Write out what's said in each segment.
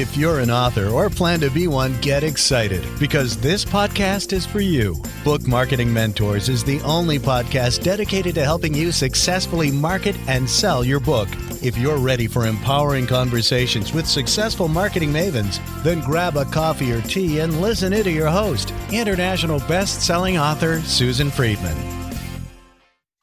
If you're an author or plan to be one, get excited because this podcast is for you. Book Marketing Mentors is the only podcast dedicated to helping you successfully market and sell your book. If you're ready for empowering conversations with successful marketing mavens, then grab a coffee or tea and listen in to your host, international best-selling author Susan Friedmann.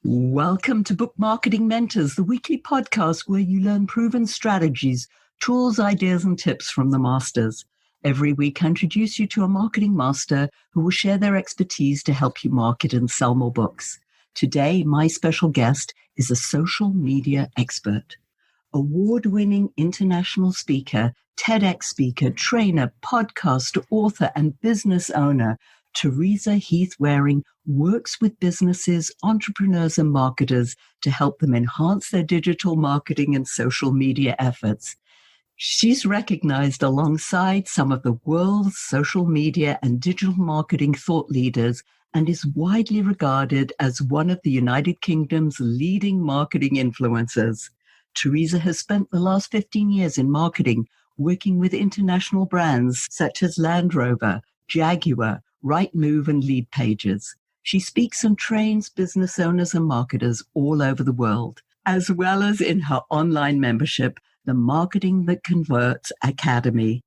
Welcome to Book Marketing Mentors, the weekly podcast where you learn proven strategies, tools, ideas, and tips from the masters. Every week, I introduce you to a marketing master who will share their expertise to help you market and sell more books. Today, my special guest is a social media expert, award-winning international speaker, TEDx speaker, trainer, podcaster, author, and business owner. Teresa Heath-Wareing works with businesses, entrepreneurs, and marketers to help them enhance their digital marketing and social media efforts. She's recognized alongside some of the world's social media and digital marketing thought leaders and is widely regarded as one of the United Kingdom's leading marketing influencers. Teresa has spent the last 15 years in marketing, working with international brands such as Land Rover, Jaguar, Rightmove, and Lead Pages. She speaks and trains business owners and marketers all over the world, as well as in her online membership, the Marketing That Converts Academy.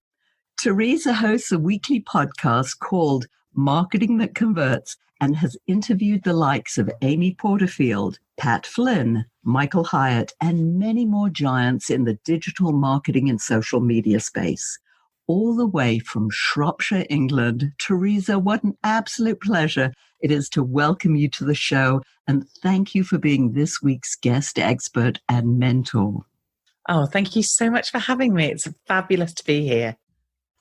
Teresa hosts a weekly podcast called Marketing That Converts and has interviewed the likes of Amy Porterfield, Pat Flynn, Michael Hyatt, and many more giants in the digital marketing and social media space. All the way from Shropshire, England. Teresa, what an absolute pleasure it is to welcome you to the show, and thank you for being this week's guest expert and mentor. Oh, thank you so much for having me. It's fabulous to be here.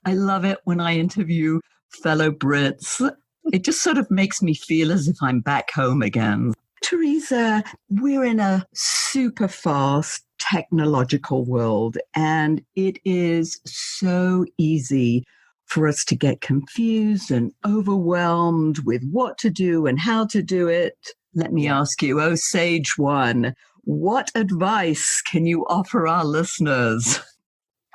I love it when I interview fellow Brits. It just sort of makes me feel as if I'm back home again. Teresa, we're in a super fast technological world, and it is so easy for us to get confused and overwhelmed with what to do and how to do it. Let me ask you, oh, Sage One, what advice can you offer our listeners?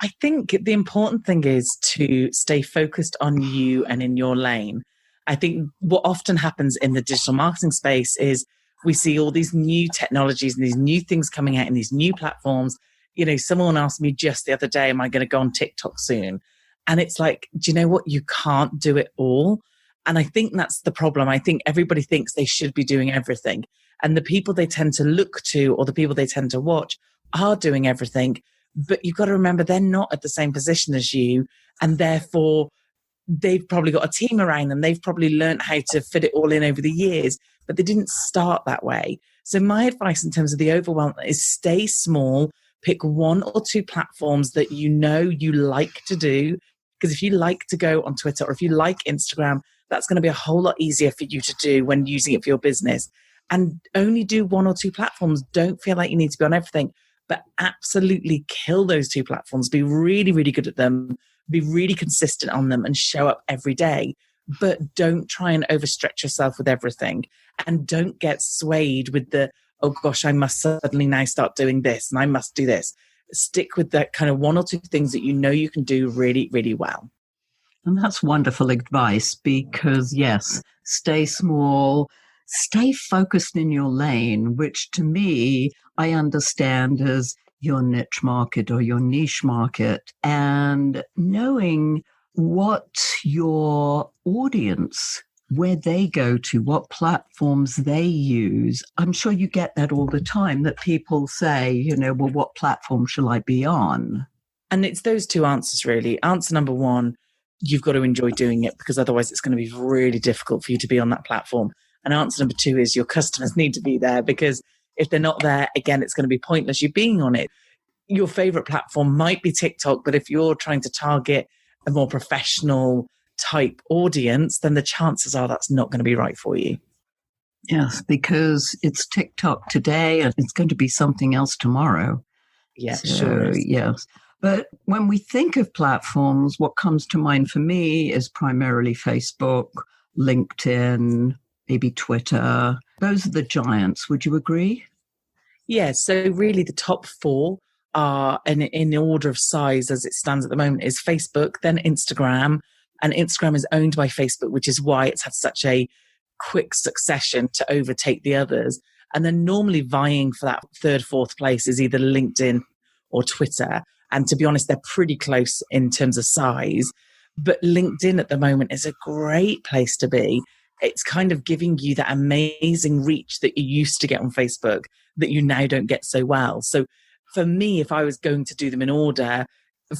I think the important thing is to stay focused on you and in your lane. I think what often happens in the digital marketing space is we see all these new technologies and these new things coming out in these new platforms. You know, someone asked me just the other day, am I going to go on TikTok soon? And it's like, do you know what? You can't do it all. And I think that's the problem. I think everybody thinks they should be doing everything. And the people they tend to look to or the people they tend to watch are doing everything. But you've got to remember they're not at the same position as you. And therefore, they've probably got a team around them. They've probably learned how to fit it all in over the years, but they didn't start that way. So my advice in terms of the overwhelm is stay small, pick one or two platforms that you know you like to do. Because if you like to go on Twitter or if you like Instagram, that's going to be a whole lot easier for you to do when using it for your business. And only do one or two platforms. Don't feel like you need to be on everything, but absolutely kill those two platforms. Be really, really good at them. Be really consistent on them and show up every day. But don't try and overstretch yourself with everything. And don't get swayed with the, oh gosh, I must suddenly now start doing this and I must do this. Stick with that kind of one or two things that you know you can do really, really well. And that's wonderful advice because, yes, stay small, stay focused in your lane, which to me, I understand as your niche market or your niche market, and knowing what your audience, where they go to, what platforms they use. I'm sure you get that all the time, that people say, you know, well, what platform shall I be on? And it's those two answers, really. Answer number one, you've got to enjoy doing it because otherwise it's going to be really difficult for you to be on that platform. And answer number two is your customers need to be there because if they're not there, again, it's going to be pointless you being on it. Your favorite platform might be TikTok, but if you're trying to target a more professional type audience, then the chances are that's not going to be right for you. Yes, because it's TikTok today and it's going to be something else tomorrow. Yeah, sure. Yes. But when we think of platforms, what comes to mind for me is primarily Facebook, LinkedIn, maybe Twitter. Those are the giants. Would you agree? Yeah, so really the top four are in order of size as it stands at the moment is Facebook, then Instagram. And Instagram is owned by Facebook, which is why it's had such a quick succession to overtake the others. And then normally vying for that third, fourth place is either LinkedIn or Twitter. And to be honest, they're pretty close in terms of size. But LinkedIn at the moment is a great place to be. It's kind of giving you that amazing reach that you used to get on Facebook that you now don't get so well. So for me, if I was going to do them in order,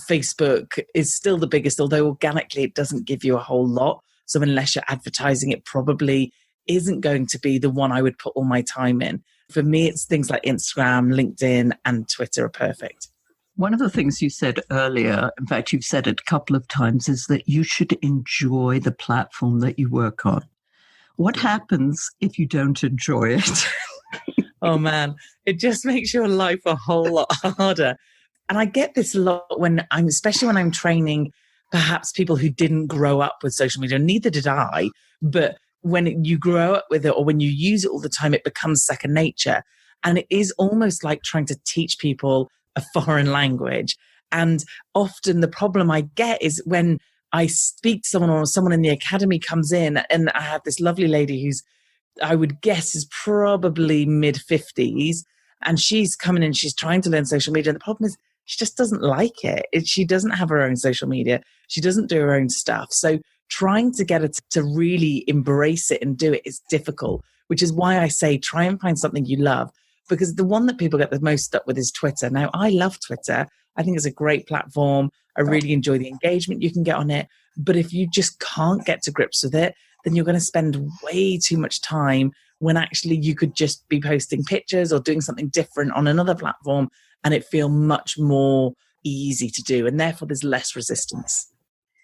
Facebook is still the biggest, although organically it doesn't give you a whole lot. So unless you're advertising, it probably isn't going to be the one I would put all my time in. For me, it's things like Instagram, LinkedIn, and Twitter are perfect. One of the things you said earlier, in fact, you've said it a couple of times, is that you should enjoy the platform that you work on. What happens if you don't enjoy it? Oh man, it just makes your life a whole lot harder. And I get this a lot especially when I'm training perhaps people who didn't grow up with social media. Neither did I. But when you grow up with it or when you use it all the time, it becomes second nature. And it is almost like trying to teach people a foreign language. And often the problem I get is when I speak to someone or someone in the academy comes in, and I have this lovely lady who's, I would guess, is probably mid-50s, and she's coming in, she's trying to learn social media. And the problem is she just doesn't like it. She doesn't have her own social media. She doesn't do her own stuff. So trying to get her to really embrace it and do it is difficult, which is why I say try and find something you love. Because the one that people get the most stuck with is Twitter. Now, I love Twitter. I think it's a great platform. I really enjoy the engagement you can get on it. But if you just can't get to grips with it, then you're going to spend way too much time when actually you could just be posting pictures or doing something different on another platform and it feel much more easy to do. And therefore, there's less resistance.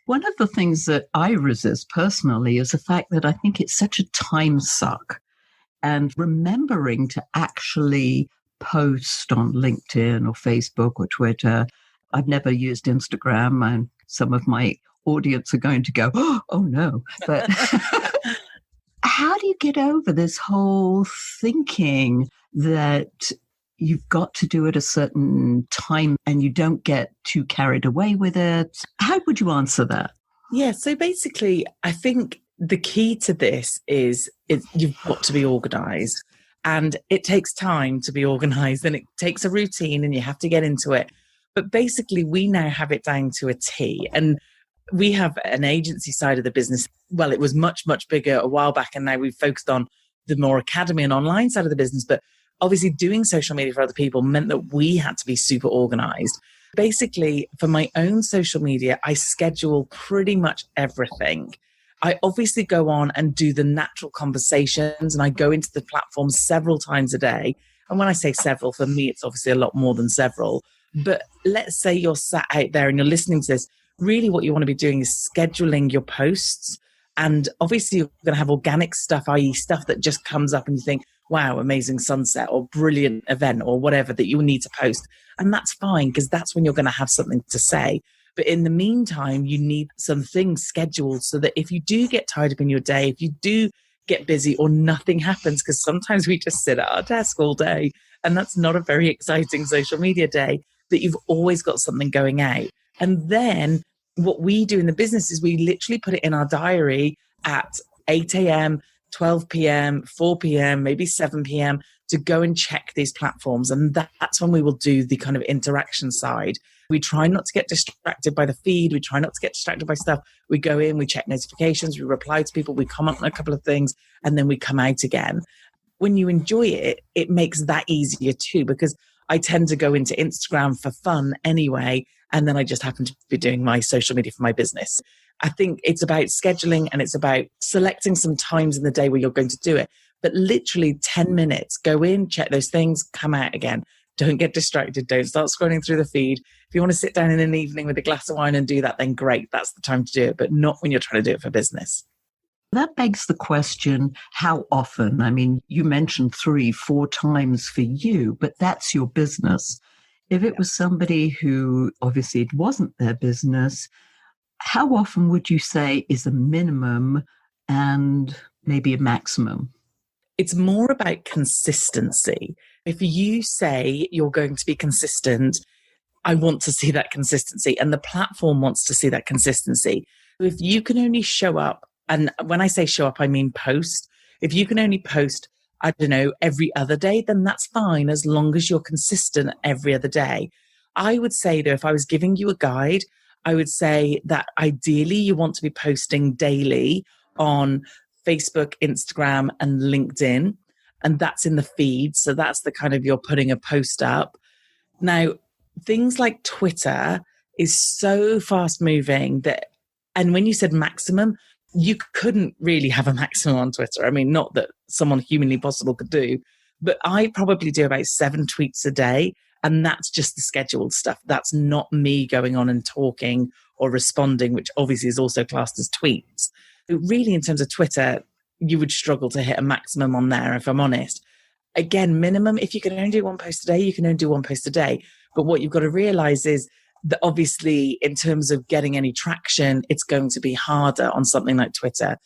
One of the things that I resist personally is the fact that I think it's such a time suck. And remembering to actually post on LinkedIn or Facebook or Twitter. I've never used Instagram, and some of my audience are going to go, oh no. But how do you get over this whole thinking that you've got to do it a certain time and you don't get too carried away with it? How would you answer that? Yeah, so basically, I think the key to this is you've got to be organized, and it takes time to be organized, and it takes a routine and you have to get into it. But basically, we now have it down to a T, and we have an agency side of the business. Well, it was much, much bigger a while back, and now we've focused on the more academy and online side of the business. But obviously doing social media for other people meant that we had to be super organized. Basically, for my own social media, I schedule pretty much everything. I obviously go on and do the natural conversations, and I go into the platform several times a day. And when I say several, for me, it's obviously a lot more than several. But let's say you're sat out there and you're listening to this. Really what you want to be doing is scheduling your posts. And obviously you're going to have organic stuff, i.e. stuff that just comes up and you think, wow, amazing sunset or brilliant event or whatever that you need to post. And that's fine, because that's when you're going to have something to say. But in the meantime, you need some things scheduled so that if you do get tied up in your day, if you do get busy or nothing happens, because sometimes we just sit at our desk all day and that's not a very exciting social media day, that you've always got something going out. And then what we do in the business is we literally put it in our diary at 8 a.m., 12 p.m., 4 p.m., maybe 7 p.m. to go and check these platforms. And that's when we will do the kind of interaction side. We try not to get distracted by the feed. We try not to get distracted by stuff. We go in, we check notifications, we reply to people, we comment on a couple of things, and then we come out again. When you enjoy it, it makes that easier too, because I tend to go into Instagram for fun anyway, and then I just happen to be doing my social media for my business. I think it's about scheduling, and it's about selecting some times in the day where you're going to do it. But literally 10 minutes, go in, check those things, come out again. Don't get distracted. Don't start scrolling through the feed. If you want to sit down in an evening with a glass of wine and do that, then great. That's the time to do it, but not when you're trying to do it for business. That begs the question, how often? I mean, you mentioned 3-4 times for you, but that's your business. If it was somebody who obviously it wasn't their business, how often would you say is a minimum and maybe a maximum? It's more about consistency. If you say you're going to be consistent I want to see that consistency, and the platform wants to see that consistency. If you can only show up, and when I say show up, I mean post. If you can only post, I don't know, every other day, then that's fine, as long as you're consistent every other day. I would say, though, if I was giving you a guide, I would say that ideally you want to be posting daily on Facebook, Instagram, and LinkedIn. And that's in the feed. So that's the kind of, you're putting a post up. Now, things like Twitter is so fast moving that, and when you said maximum, you couldn't really have a maximum on Twitter. I mean, not that someone humanly possible could do, but I probably do about 7 tweets a day. And that's just the scheduled stuff. That's not me going on and talking or responding, which obviously is also classed as tweets. But really, in terms of Twitter, you would struggle to hit a maximum on there, if I'm honest. Again, minimum, if you can only do 1 post a day, you can only do 1 post a day. But what you've got to realize is that obviously, in terms of getting any traction, it's going to be harder on something like Twitter.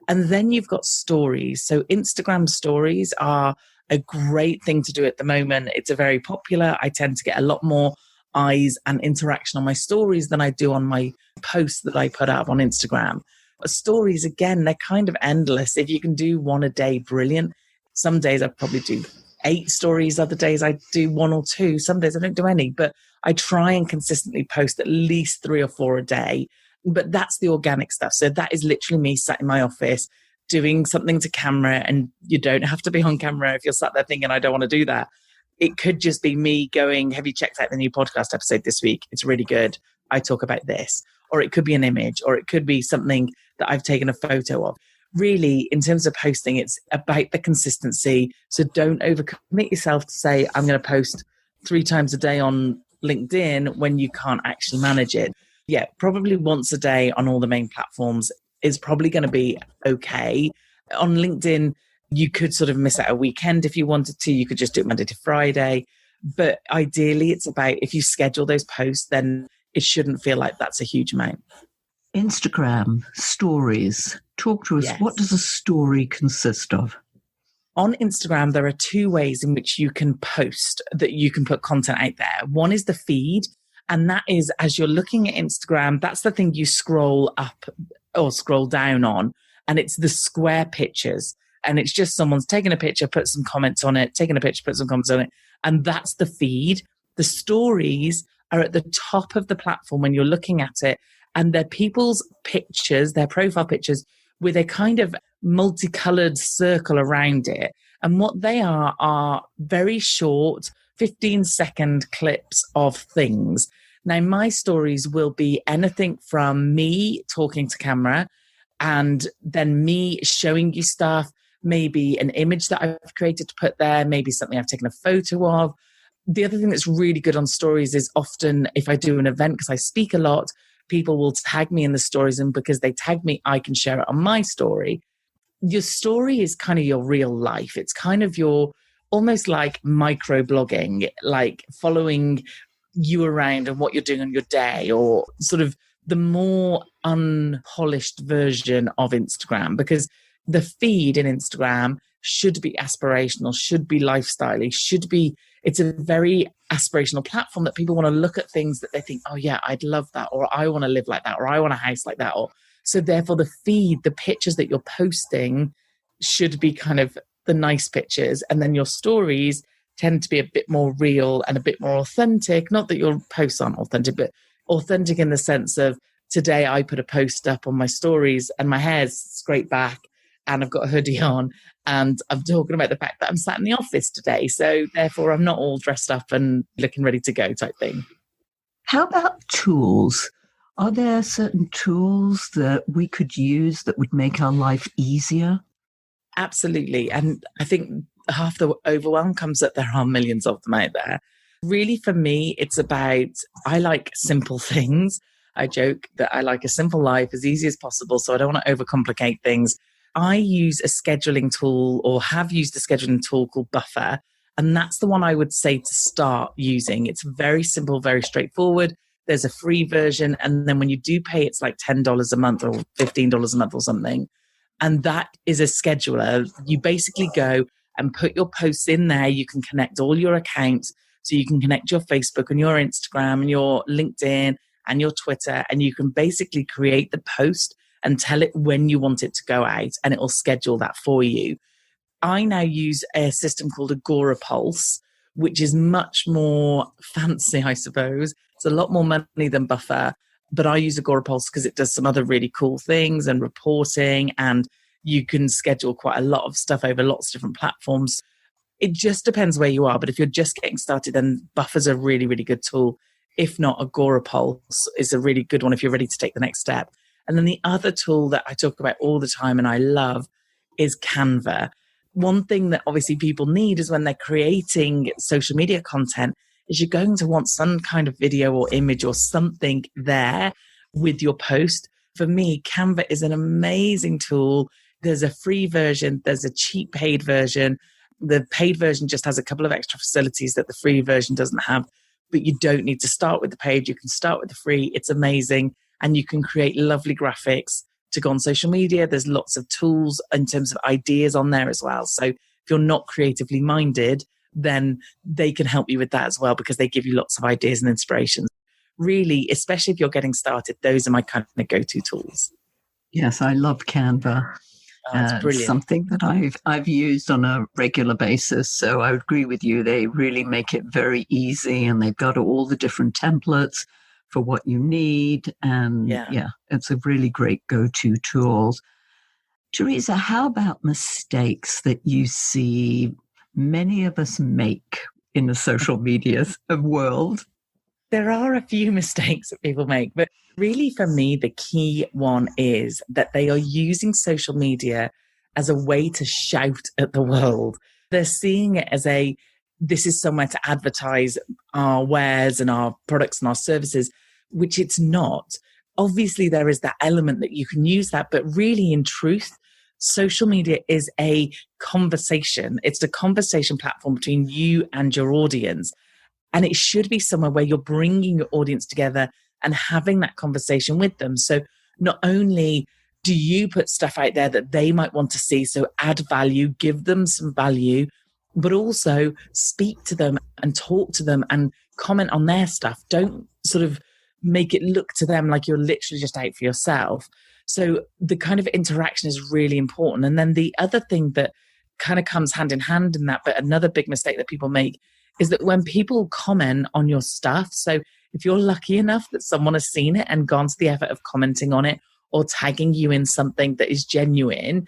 And then you've got stories. So Instagram stories are a great thing to do at the moment. It's a very popular. I tend to get a lot more eyes and interaction on my stories than I do on my posts that I put up on Instagram. But stories, again, they're kind of endless. If you can do 1 a day, brilliant. Some days I probably do 8 stories. Other days I do 1 or 2. Some days I don't do any, but I try and consistently post at least 3 or 4 a day. But that's the organic stuff. So that is literally me sat in my office doing something to camera, and you don't have to be on camera if you're sat there thinking, I don't want to do that. It could just be me going, have you checked out the new podcast episode this week? It's really good. I talk about this. Or it could be an image, or it could be something that I've taken a photo of. Really, in terms of posting, it's about the consistency. So don't overcommit yourself to say, I'm going to post 3 times a day on LinkedIn when you can't actually manage it. Yeah, probably once a day on all the main platforms is probably going to be okay. On LinkedIn, you could sort of miss out a weekend if you wanted to. You could just do it Monday to Friday. But ideally, it's about, if you schedule those posts, then it shouldn't feel like that's a huge amount. Instagram stories. Talk to us. Yes. What does a story consist of? On Instagram, there are 2 ways in which you can post, that you can put content out there. One is the feed. And that is, as you're looking at Instagram, that's the thing you scroll up or scroll down on. And it's the square pictures. And it's just someone's taken a picture, put some comments on it, taken a picture, put some comments on it. And that's the feed. The stories are at the top of the platform when you're looking at it. And they're people's pictures, their profile pictures, with a kind of multicolored circle around it. And what they are very short, 15-second clips of things. Now, my stories will be anything from me talking to camera, and then me showing you stuff, maybe an image that I've created to put there, maybe something I've taken a photo of. The other thing that's really good on stories is often if I do an event, because I speak a lot, people will tag me in the stories, and because they tag me, I can share it on my story. Your story is kind of your real life. It's kind of your, almost like micro blogging, like following you around and what you're doing on your day, or sort of the more unpolished version of Instagram, because the feed in Instagram should be aspirational, should be lifestyle-y, it's a very aspirational platform that people want to look at things that they think, oh yeah, I'd love that, or I want to live like that, or I want a house like that. Or so therefore the feed, the pictures that you're posting should be kind of the nice pictures. And then your stories tend to be a bit more real and a bit more authentic. Not that your posts aren't authentic, but authentic in the sense of, today I put a post up on my stories and my hair's straight back and I've got a hoodie on and I'm talking about the fact that I'm sat in the office today. So therefore I'm not all dressed up and looking ready to go type thing. How about tools? Are there certain tools that we could use that would make our life easier? Absolutely. And I think half the overwhelm comes that there are millions of them out there. Really, for me, it's about, I like simple things. I joke that I like a simple life as easy as possible, so I don't want to overcomplicate things. I use a scheduling tool, or have used a scheduling tool called Buffer, and that's the one I would say to start using. It's very simple, very straightforward. There's a free version, and then when you do pay, it's like $10 a month or $15 a month or something. And that is a scheduler. You basically go and put your posts in there. You can connect all your accounts. So you can connect your Facebook and your Instagram and your LinkedIn and your Twitter, and you can basically create the post and tell it when you want it to go out, and it will schedule that for you. I now use a system called Agora Pulse, which is much more fancy, I suppose. It's a lot more money than Buffer, but I use Agora Pulse because it does some other really cool things and reporting, and you can schedule quite a lot of stuff over lots of different platforms. It just depends where you are, but if you're just getting started, then Buffer's a really, really good tool. If not, Agora Pulse is a really good one if you're ready to take the next step. And then the other tool that I talk about all the time and I love is Canva. One thing that obviously people need is when they're creating social media content is you're going to want some kind of video or image or something there with your post. For me, Canva is an amazing tool. There's a free version. There's a cheap paid version. The paid version just has a couple of extra facilities that the free version doesn't have, but you don't need to start with the paid. You can start with the free. It's amazing. And you can create lovely graphics to go on social media. There's lots of tools in terms of ideas on there as well. So if you're not creatively minded, then they can help you with that as well, because they give you lots of ideas and inspirations. Really, especially if you're getting started, those are my kind of go-to tools. Yes, I love Canva. It's brilliant. Something that I've used on a regular basis. So I agree with you. They really make it very easy, and they've got all the different templates for what you need. And yeah, it's a really great go-to tool. Teresa, how about mistakes that you see many of us make in the social media world? There are a few mistakes that people make, but really for me, the key one is that they are using social media as a way to shout at the world. They're seeing it as this is somewhere to advertise our wares and our products and our services, which it's not. Obviously, there is that element that you can use that, but really in truth, social media is a conversation. It's a conversation platform between you and your audience. And it should be somewhere where you're bringing your audience together and having that conversation with them. So not only do you put stuff out there that they might want to see, so add value, give them some value, but also speak to them and talk to them and comment on their stuff. Don't sort of make it look to them like you're literally just out for yourself. So the kind of interaction is really important. And then the other thing that kind of comes hand in hand in that, but another big mistake that people make, is that when people comment on your stuff, so if you're lucky enough that someone has seen it and gone to the effort of commenting on it or tagging you in something that is genuine,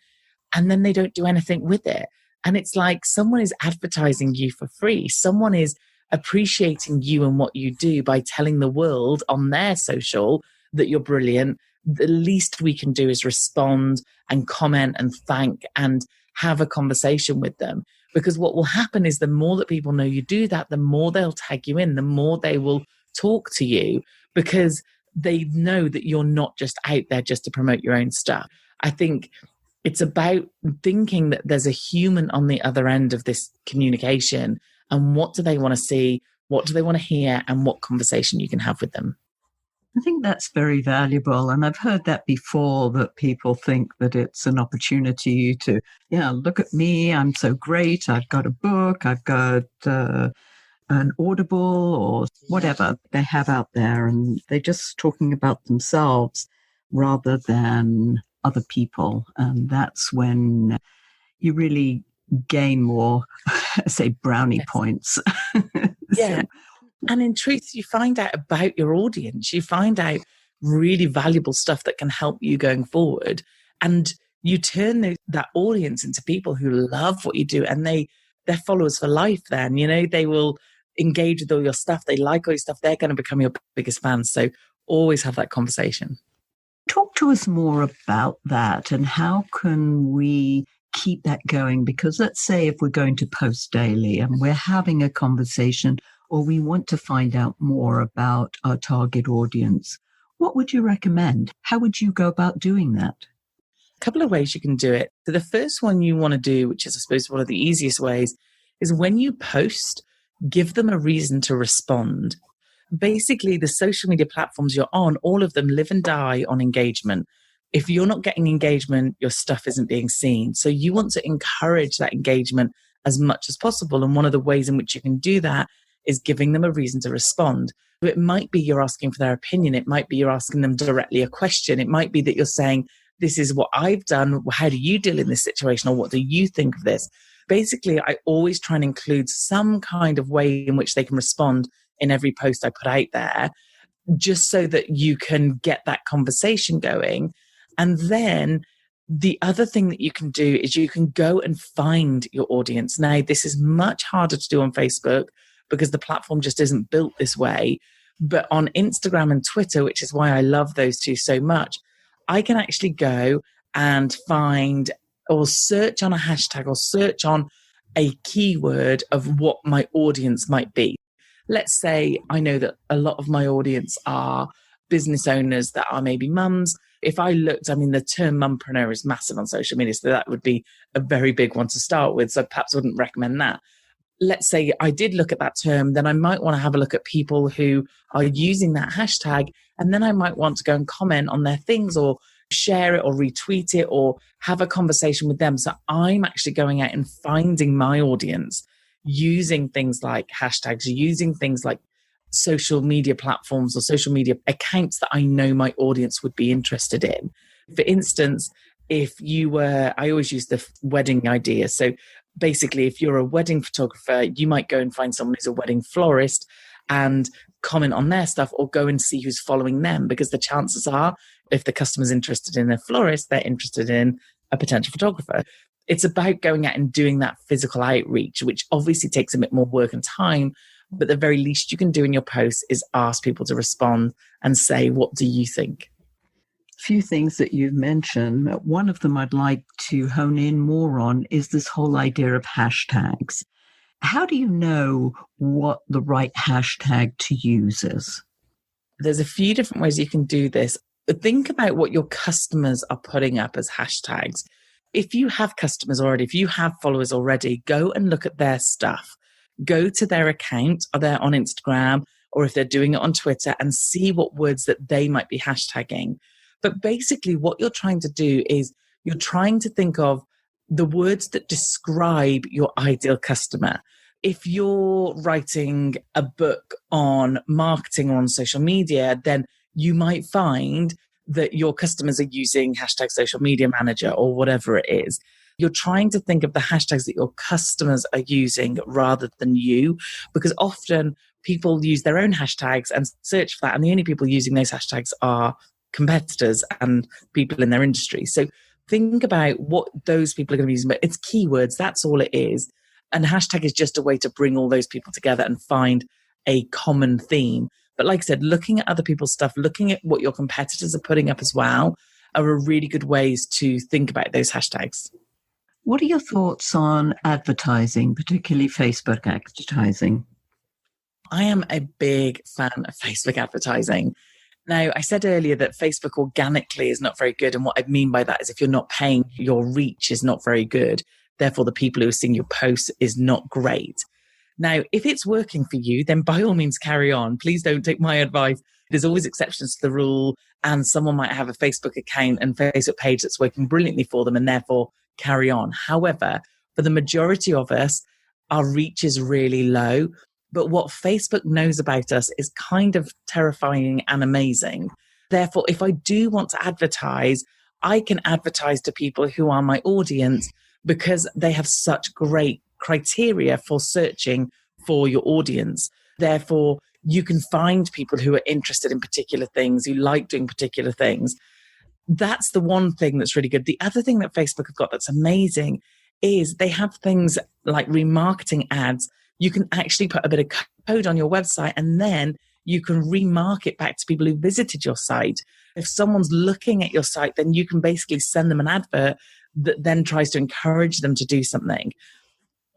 and then they don't do anything with it. And it's like someone is advertising you for free. Someone is appreciating you and what you do by telling the world on their social that you're brilliant. The least we can do is respond and comment and thank and have a conversation with them. Because what will happen is the more that people know you do that, the more they'll tag you in, the more they will talk to you, because they know that you're not just out there just to promote your own stuff. I think it's about thinking that there's a human on the other end of this communication, and what do they want to see, what do they want to hear, and what conversation you can have with them. I think that's very valuable. And I've heard that before, that people think that it's an opportunity to, look at me, I'm so great, I've got a book, I've got an Audible or whatever they have out there, and they're just talking about themselves rather than other people. And that's when you really gain more, say, brownie points. Yeah. And in truth, you find out about your audience. You find out really valuable stuff that can help you going forward. And you turn that audience into people who love what you do, and they're followers for life then. They will engage with all your stuff. They like all your stuff. They're going to become your biggest fans. So always have that conversation. Talk to us more about that, and how can we keep that going? Because let's say if we're going to post daily and we're having a conversation, or we want to find out more about our target audience, what would you recommend? How would you go about doing that? A couple of ways you can do it. So the first one you want to do, which is I suppose one of the easiest ways, is when you post, give them a reason to respond. Basically, the social media platforms you're on, all of them live and die on engagement. If you're not getting engagement, your stuff isn't being seen. So you want to encourage that engagement as much as possible. And one of the ways in which you can do that is giving them a reason to respond. It might be you're asking for their opinion. It might be you're asking them directly a question. It might be that you're saying, this is what I've done. How do you deal in this situation? Or what do you think of this? Basically, I always try and include some kind of way in which they can respond in every post I put out there, just so that you can get that conversation going. And then the other thing that you can do is you can go and find your audience. Now, this is much harder to do on Facebook because the platform just isn't built this way. But on Instagram and Twitter, which is why I love those two so much, I can actually go and find or search on a hashtag or search on a keyword of what my audience might be. Let's say I know that a lot of my audience are business owners that are maybe mums. If I looked, the term mumpreneur is massive on social media, so that would be a very big one to start with. So perhaps I wouldn't recommend that. Let's say I did look at that term, then I might want to have a look at people who are using that hashtag. And then I might want to go and comment on their things or share it or retweet it or have a conversation with them. So I'm actually going out and finding my audience using things like hashtags, using things like social media platforms or social media accounts that I know my audience would be interested in. For instance, I always use the wedding idea. So basically, if you're a wedding photographer, you might go and find someone who's a wedding florist and comment on their stuff or go and see who's following them, because the chances are, if the customer's interested in a florist, they're interested in a potential photographer. It's about going out and doing that physical outreach, which obviously takes a bit more work and time, but the very least you can do in your posts is ask people to respond and say, what do you think? Few things that you've mentioned. One of them I'd like to hone in more on is this whole idea of hashtags. How do you know what the right hashtag to use is? There's a few different ways you can do this. Think about what your customers are putting up as hashtags. If you have customers already, if you have followers already, go and look at their stuff. Go to their account, or they're on Instagram, or if they're doing it on Twitter, and see what words that they might be hashtagging. But basically what you're trying to do is you're trying to think of the words that describe your ideal customer. If you're writing a book on marketing or on social media, then you might find that your customers are using hashtag social media manager or whatever it is. You're trying to think of the hashtags that your customers are using rather than you, because often people use their own hashtags and search for that. And the only people using those hashtags are competitors and people in their industry. So think about what those people are going to be using, but it's keywords. That's all it is. And hashtag is just a way to bring all those people together and find a common theme. But like I said, looking at other people's stuff, looking at what your competitors are putting up as well, are a really good ways to think about those hashtags. What are your thoughts on advertising, particularly Facebook advertising? I am a big fan of Facebook advertising. Now, I said earlier that Facebook organically is not very good. And what I mean by that is if you're not paying, your reach is not very good. Therefore, the people who are seeing your posts is not great. Now, if it's working for you, then by all means carry on. Please don't take my advice. There's always exceptions to the rule, and someone might have a Facebook account and Facebook page that's working brilliantly for them, and therefore carry on. However, for the majority of us, our reach is really low. But what Facebook knows about us is kind of terrifying and amazing. Therefore, if I do want to advertise, I can advertise to people who are my audience because they have such great criteria for searching for your audience. Therefore, you can find people who are interested in particular things, who like doing particular things. That's the one thing that's really good. The other thing that Facebook have got that's amazing is they have things like remarketing ads. You can actually put a bit of code on your website and then you can remarket back to people who visited your site. If someone's looking at your site, then you can basically send them an advert that then tries to encourage them to do something.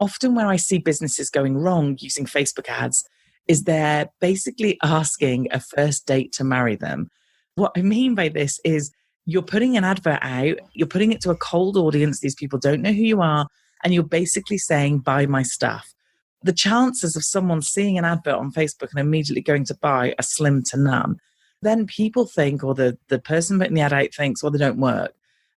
Often where I see businesses going wrong using Facebook ads is they're basically asking a first date to marry them. What I mean by this is you're putting an advert out, you're putting it to a cold audience, these people don't know who you are, and you're basically saying, buy my stuff. The chances of someone seeing an advert on Facebook and immediately going to buy are slim to none. Then people think, or the person putting the ad out thinks, well, they don't work.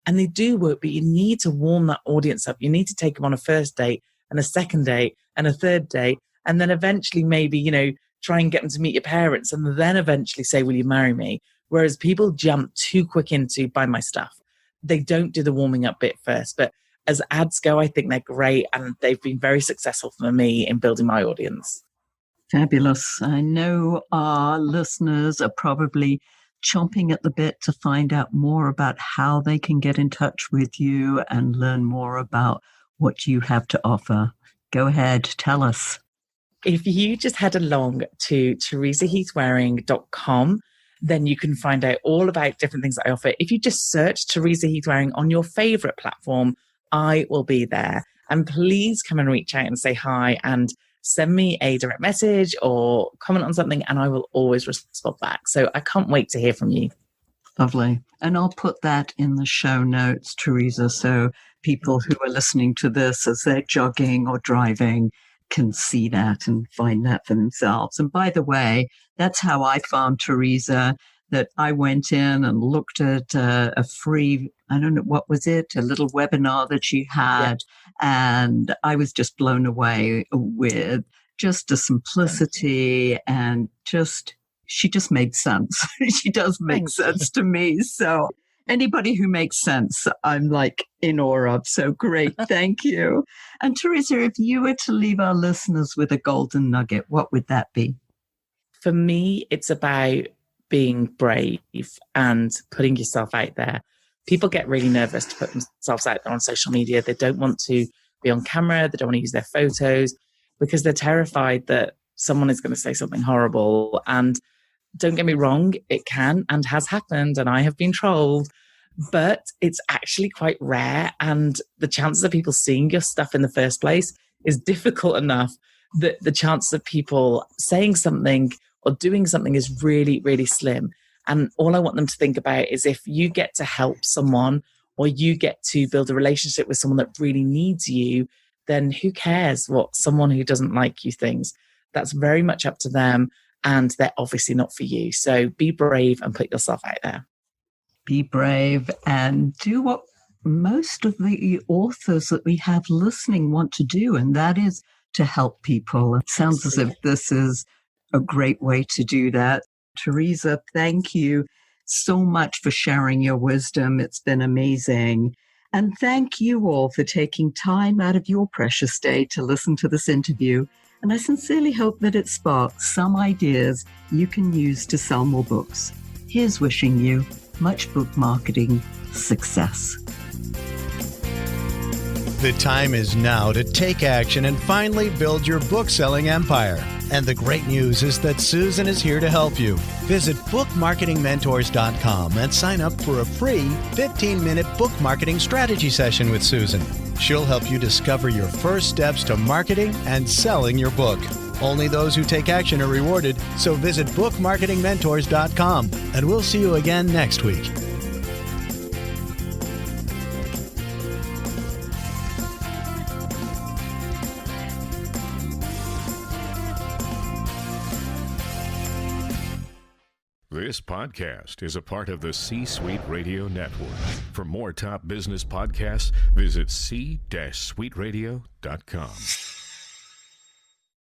And they do work, but you need to warm that audience up. You need to take them on a first date and a second date and a third date. And then eventually maybe, try and get them to meet your parents and then eventually say, will you marry me? Whereas people jump too quick into buy my stuff. They don't do the warming up bit first. But as ads go, I think they're great. And they've been very successful for me in building my audience. Fabulous. I know our listeners are probably chomping at the bit to find out more about how they can get in touch with you and learn more about what you have to offer. Go ahead, tell us. If you just head along to teresaheath-wareing.com, then you can find out all about different things that I offer. If you just search Teresa Heath-Wareing on your favorite platform, I will be there. And please come and reach out and say hi and send me a direct message or comment on something, and I will always respond back. So I can't wait to hear from you. Lovely. And I'll put that in the show notes, Teresa, so people who are listening to this as they're jogging or driving can see that and find that for themselves. And by the way, that's how I found Teresa, that I went in and looked at a free, I don't know, what was it? A little webinar that she had. Yeah. And I was just blown away with just the simplicity and she just made sense. She does make sense to me. So anybody who makes sense, I'm like in awe of. So great. Thank you. And Teresa, if you were to leave our listeners with a golden nugget, what would that be? For me, it's about being brave and putting yourself out there. People get really nervous to put themselves out there on social media. They don't want to be on camera. They don't want to use their photos because they're terrified that someone is going to say something horrible. And don't get me wrong, it can and has happened, and I have been trolled, but it's actually quite rare. And the chances of people seeing your stuff in the first place is difficult enough that the chances of people saying something or doing something is really, really slim. And all I want them to think about is if you get to help someone or you get to build a relationship with someone that really needs you, then who cares what someone who doesn't like you thinks? That's very much up to them, and they're obviously not for you. So be brave and put yourself out there. Be brave and do what most of the authors that we have listening want to do, and that is to help people. It sounds as if this is a great way to do that. Teresa, thank you so much for sharing your wisdom. It's been amazing. And thank you all for taking time out of your precious day to listen to this interview. And I sincerely hope that it sparks some ideas you can use to sell more books. Here's wishing you much book marketing success. The time is now to take action and finally build your book-selling empire. And the great news is that Susan is here to help you. Visit bookmarketingmentors.com and sign up for a free 15-minute book marketing strategy session with Susan. She'll help you discover your first steps to marketing and selling your book. Only those who take action are rewarded, so visit bookmarketingmentors.com, and we'll see you again next week. This podcast is a part of the C-Suite Radio Network. For more top business podcasts, visit c-suiteradio.com.